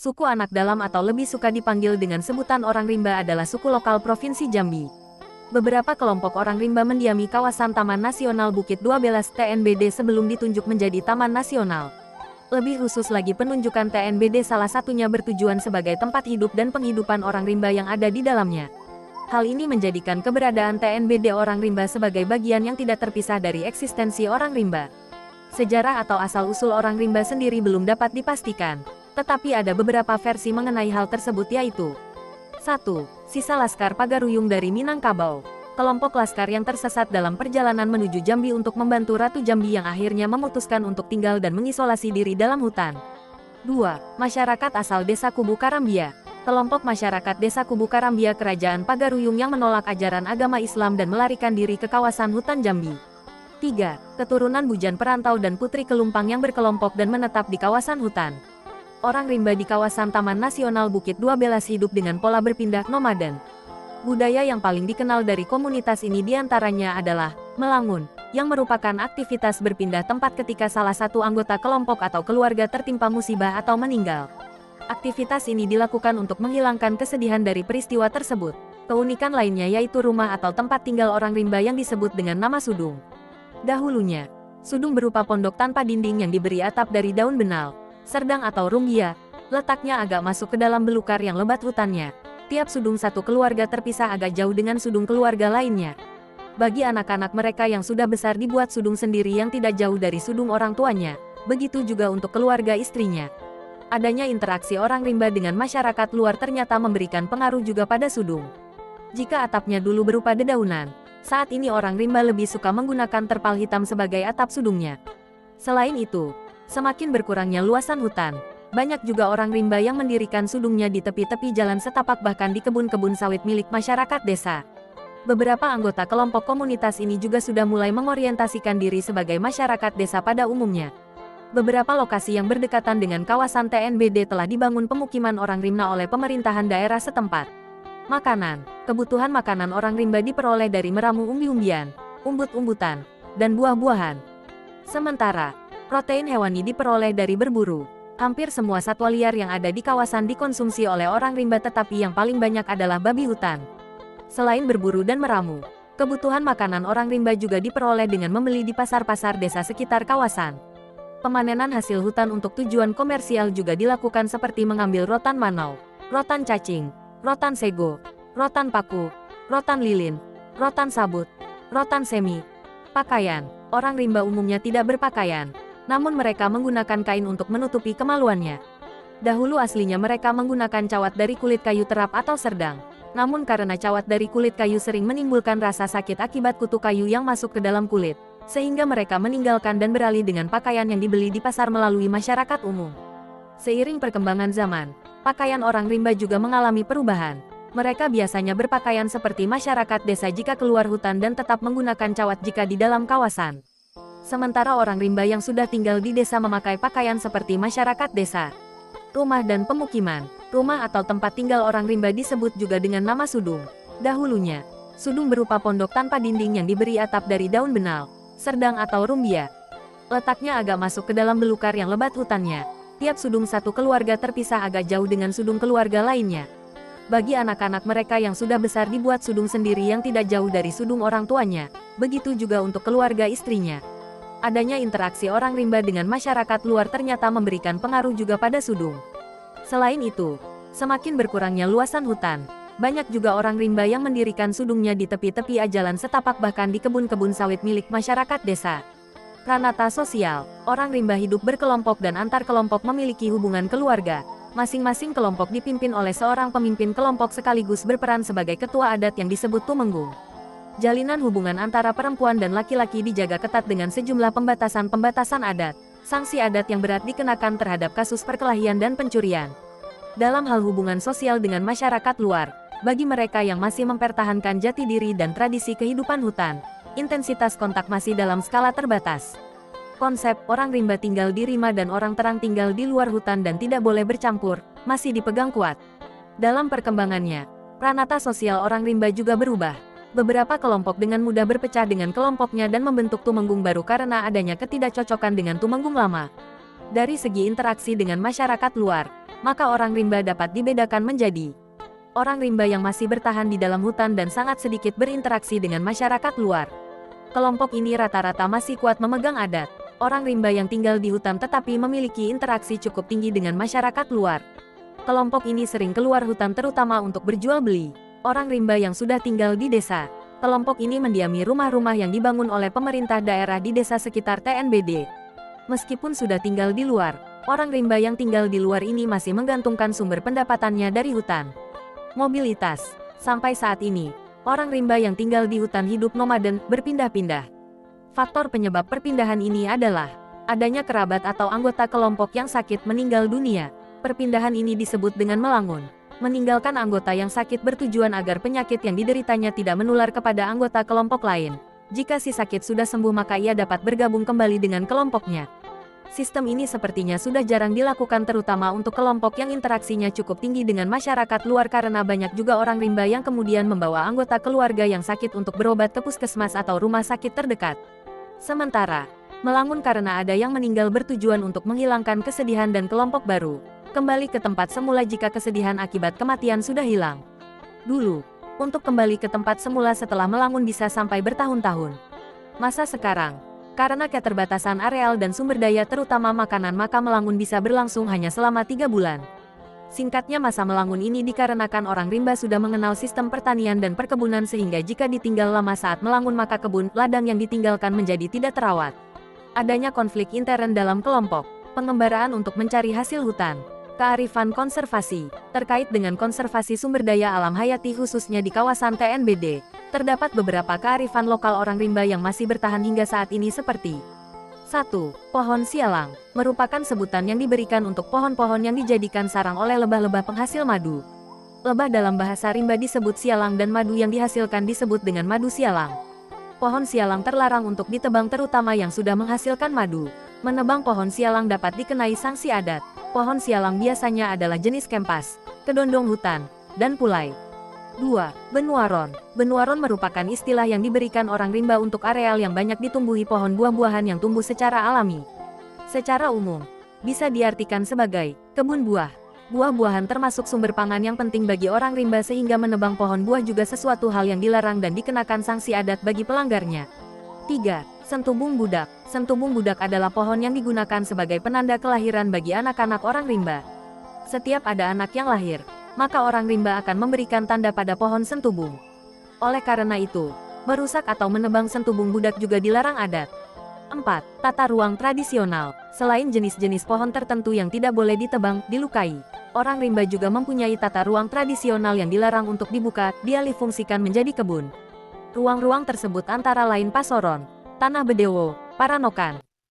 Suku anak dalam atau lebih suka dipanggil dengan sebutan orang rimba adalah suku lokal Provinsi Jambi. Beberapa kelompok orang rimba mendiami kawasan Taman Nasional Bukit 12 TNBD sebelum ditunjuk menjadi Taman Nasional. Lebih khusus lagi, penunjukan TNBD salah satunya bertujuan sebagai tempat hidup dan penghidupan orang rimba yang ada di dalamnya. Hal ini menjadikan keberadaan TNBD orang rimba sebagai bagian yang tidak terpisah dari eksistensi orang rimba. Sejarah atau asal-usul orang rimba sendiri belum dapat dipastikan, tetapi ada beberapa versi mengenai hal tersebut, yaitu 1. Sisa Laskar Pagaruyung dari Minangkabau. Kelompok laskar yang tersesat dalam perjalanan menuju Jambi untuk membantu Ratu Jambi yang akhirnya memutuskan untuk tinggal dan mengisolasi diri dalam hutan. 2. Masyarakat asal Desa Kubu Karambia. Kelompok masyarakat Desa Kubu Karambia Kerajaan Pagaruyung yang menolak ajaran agama Islam dan melarikan diri ke kawasan hutan Jambi. 3. Keturunan Bujan Perantau dan Putri Kelumpang yang berkelompok dan menetap di kawasan hutan. Orang rimba di kawasan Taman Nasional Bukit 12 hidup dengan pola berpindah nomaden. Budaya yang paling dikenal dari komunitas ini diantaranya adalah melangun, yang merupakan aktivitas berpindah tempat ketika salah satu anggota kelompok atau keluarga tertimpa musibah atau meninggal. Aktivitas ini dilakukan untuk menghilangkan kesedihan dari peristiwa tersebut. Keunikan lainnya yaitu rumah atau tempat tinggal orang rimba yang disebut dengan nama sudung. Dahulunya, sudung berupa pondok tanpa dinding yang diberi atap dari daun benal, serdang atau rumbia. Letaknya agak masuk ke dalam belukar yang lebat hutannya. Tiap sudung satu keluarga terpisah agak jauh dengan sudung keluarga lainnya. Bagi anak-anak mereka yang sudah besar dibuat sudung sendiri yang tidak jauh dari sudung orang tuanya. Begitu juga untuk keluarga istrinya. Adanya interaksi orang rimba dengan masyarakat luar ternyata memberikan pengaruh juga pada sudung. Jika atapnya dulu berupa dedaunan, saat ini orang rimba lebih suka menggunakan terpal hitam sebagai atap sudungnya. Selain itu, semakin berkurangnya luasan hutan, banyak juga orang rimba yang mendirikan sudungnya di tepi-tepi jalan setapak bahkan di kebun-kebun sawit milik masyarakat desa. Beberapa anggota kelompok komunitas ini juga sudah mulai mengorientasikan diri sebagai masyarakat desa pada umumnya. Beberapa lokasi yang berdekatan dengan kawasan TNBD telah dibangun pemukiman orang rimba oleh pemerintahan daerah setempat. Makanan, kebutuhan makanan orang rimba diperoleh dari meramu umbi-umbian, umbut-umbutan, dan buah-buahan. Sementara, protein hewani diperoleh dari berburu. Hampir semua satwa liar yang ada di kawasan dikonsumsi oleh orang rimba, tetapi yang paling banyak adalah babi hutan. Selain berburu dan meramu, kebutuhan makanan orang rimba juga diperoleh dengan membeli di pasar-pasar desa sekitar kawasan. Pemanenan hasil hutan untuk tujuan komersial juga dilakukan seperti mengambil rotan manau, rotan cacing, rotan sego, rotan paku, rotan lilin, rotan sabut, rotan semi. Pakaian, orang rimba umumnya tidak berpakaian, namun mereka menggunakan kain untuk menutupi kemaluannya. Dahulu aslinya mereka menggunakan cawat dari kulit kayu terap atau serdang. Namun karena cawat dari kulit kayu sering menimbulkan rasa sakit akibat kutu kayu yang masuk ke dalam kulit, sehingga mereka meninggalkan dan beralih dengan pakaian yang dibeli di pasar melalui masyarakat umum. Seiring perkembangan zaman, pakaian orang rimba juga mengalami perubahan. Mereka biasanya berpakaian seperti masyarakat desa jika keluar hutan dan tetap menggunakan cawat jika di dalam kawasan. Sementara orang rimba yang sudah tinggal di desa memakai pakaian seperti masyarakat desa. Rumah dan pemukiman. Rumah atau tempat tinggal orang rimba disebut juga dengan nama sudung. Dahulunya, sudung berupa pondok tanpa dinding yang diberi atap dari daun benal, serdang atau rumbia. Letaknya agak masuk ke dalam belukar yang lebat hutannya. Tiap sudung satu keluarga terpisah agak jauh dengan sudung keluarga lainnya. Bagi anak-anak mereka yang sudah besar dibuat sudung sendiri yang tidak jauh dari sudung orang tuanya. Begitu juga untuk keluarga istrinya. Adanya interaksi orang rimba dengan masyarakat luar ternyata memberikan pengaruh juga pada sudung. Selain itu, semakin berkurangnya luasan hutan, banyak juga orang rimba yang mendirikan sudungnya di tepi-tepi jalan setapak bahkan di kebun-kebun sawit milik masyarakat desa. Pranata sosial, orang rimba hidup berkelompok dan antar kelompok memiliki hubungan keluarga. Masing-masing kelompok dipimpin oleh seorang pemimpin kelompok sekaligus berperan sebagai ketua adat yang disebut tumenggung. Jalinan hubungan antara perempuan dan laki-laki dijaga ketat dengan sejumlah pembatasan-pembatasan adat. Sanksi adat yang berat dikenakan terhadap kasus perkelahian dan pencurian. Dalam hal hubungan sosial dengan masyarakat luar, bagi mereka yang masih mempertahankan jati diri dan tradisi kehidupan hutan, intensitas kontak masih dalam skala terbatas. Konsep orang rimba tinggal di rimba dan orang terang tinggal di luar hutan dan tidak boleh bercampur, masih dipegang kuat. Dalam perkembangannya, pranata sosial orang rimba juga berubah. Beberapa kelompok dengan mudah berpecah dengan kelompoknya dan membentuk tumenggung baru karena adanya ketidakcocokan dengan tumenggung lama. Dari segi interaksi dengan masyarakat luar, maka orang rimba dapat dibedakan menjadi orang rimba yang masih bertahan di dalam hutan dan sangat sedikit berinteraksi dengan masyarakat luar. Kelompok ini rata-rata masih kuat memegang adat. Orang rimba yang tinggal di hutan tetapi memiliki interaksi cukup tinggi dengan masyarakat luar. Kelompok ini sering keluar hutan terutama untuk berjual beli. Orang rimba yang sudah tinggal di desa. Kelompok ini mendiami rumah-rumah yang dibangun oleh pemerintah daerah di desa sekitar TNBD. Meskipun sudah tinggal di luar, orang rimba yang tinggal di luar ini masih menggantungkan sumber pendapatannya dari hutan. Mobilitas. Sampai saat ini, orang rimba yang tinggal di hutan hidup nomaden, berpindah-pindah. Faktor penyebab perpindahan ini adalah adanya kerabat atau anggota kelompok yang sakit meninggal dunia. Perpindahan ini disebut dengan melangun. Meninggalkan anggota yang sakit bertujuan agar penyakit yang dideritanya tidak menular kepada anggota kelompok lain. Jika si sakit sudah sembuh maka ia dapat bergabung kembali dengan kelompoknya. Sistem ini sepertinya sudah jarang dilakukan terutama untuk kelompok yang interaksinya cukup tinggi dengan masyarakat luar karena banyak juga orang rimba yang kemudian membawa anggota keluarga yang sakit untuk berobat ke puskesmas atau rumah sakit terdekat. Sementara, melangun karena ada yang meninggal bertujuan untuk menghilangkan kesedihan dan kelompok baru kembali ke tempat semula jika kesedihan akibat kematian sudah hilang. Dulu, untuk kembali ke tempat semula setelah melangun bisa sampai bertahun-tahun. Masa sekarang, karena keterbatasan areal dan sumber daya terutama makanan maka melangun bisa berlangsung hanya selama 3 bulan. Singkatnya masa melangun ini dikarenakan orang rimba sudah mengenal sistem pertanian dan perkebunan sehingga jika ditinggal lama saat melangun maka kebun, ladang yang ditinggalkan menjadi tidak terawat. Adanya konflik intern dalam kelompok, pengembaraan untuk mencari hasil hutan. Kearifan konservasi. Terkait dengan konservasi sumber daya alam hayati khususnya di kawasan TNBD, terdapat beberapa kearifan lokal orang rimba yang masih bertahan hingga saat ini seperti 1. Pohon sialang, merupakan sebutan yang diberikan untuk pohon-pohon yang dijadikan sarang oleh lebah-lebah penghasil madu. Lebah dalam bahasa rimba disebut sialang dan madu yang dihasilkan disebut dengan madu sialang. Pohon sialang terlarang untuk ditebang terutama yang sudah menghasilkan madu. Menebang pohon sialang dapat dikenai sanksi adat. Pohon sialang biasanya adalah jenis kempas, kedondong hutan, dan pulai. 2. Benuaron. Benuaron merupakan istilah yang diberikan orang rimba untuk areal yang banyak ditumbuhi pohon buah-buahan yang tumbuh secara alami. Secara umum, bisa diartikan sebagai kebun buah. Buah-buahan termasuk sumber pangan yang penting bagi orang rimba sehingga menebang pohon buah juga sesuatu hal yang dilarang dan dikenakan sanksi adat bagi pelanggarnya. 3. Sentubung budak. Sentubung budak adalah pohon yang digunakan sebagai penanda kelahiran bagi anak-anak orang rimba. Setiap ada anak yang lahir, maka orang rimba akan memberikan tanda pada pohon sentubung. Oleh karena itu, merusak atau menebang sentubung budak juga dilarang adat. 4. Tata ruang tradisional. Selain jenis-jenis pohon tertentu yang tidak boleh ditebang, dilukai, orang rimba juga mempunyai tata ruang tradisional yang dilarang untuk dibuka, dialihfungsikan menjadi kebun. Ruang-ruang tersebut antara lain Pasoron, Tanah Bedewo, Paranokan,